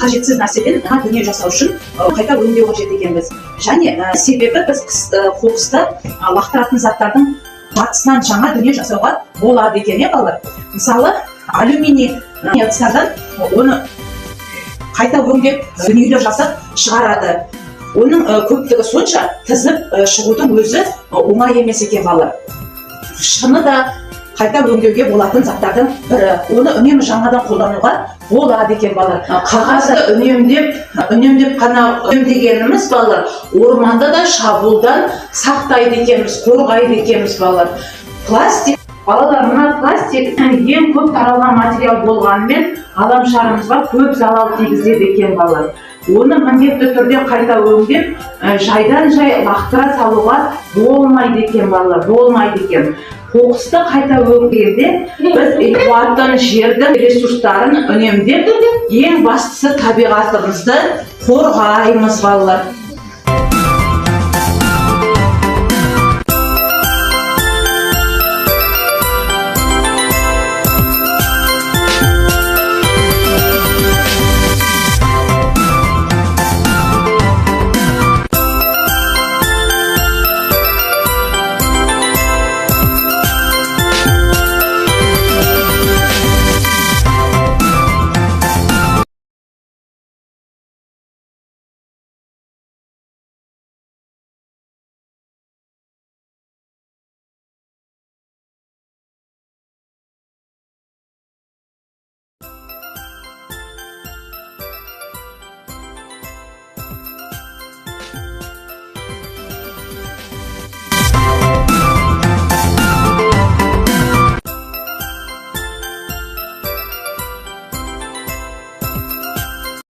қажетсіз нәрседен дүние жасау үшін қайта өңдеу қажет екенбіз. Және себебі біз қоқысты лақтыратын заттардың батысынан жаңа дүние жасауға болады екен, балалар. Мысалы, алюминий ыдыстардан оны қайта өңдеп дүниелер жасап шығарады. Оның көптігі сонша тізіп шығудың өзі оңай емес екен, балалар. Шыны да қайта өңдеуге болатын заттардың бірі. Оны үнемі жаңадан қолдануға болады екен, балалар. Қағазды үнемдеп қана дегеніміз, балалар, орманда да шабуылдан сақтайды екенбіз, қорғайды екенбіз, балалар. Пластик, балалар, мына пластик ең көп таралған материал болғанымен ғаламшарымызға көп залал тигізеді екен, балалар. Оны міндетті түрде қайта өңдеп, жайдан жай лақтыра салуға болмайды екен, балалар, болмайды екен. Қоқысты қайта өңдегенде біз қуаттың, жердің ресурстарын үнемдеп, ең бастысы табиғатымызды қорғаймыз, балалар.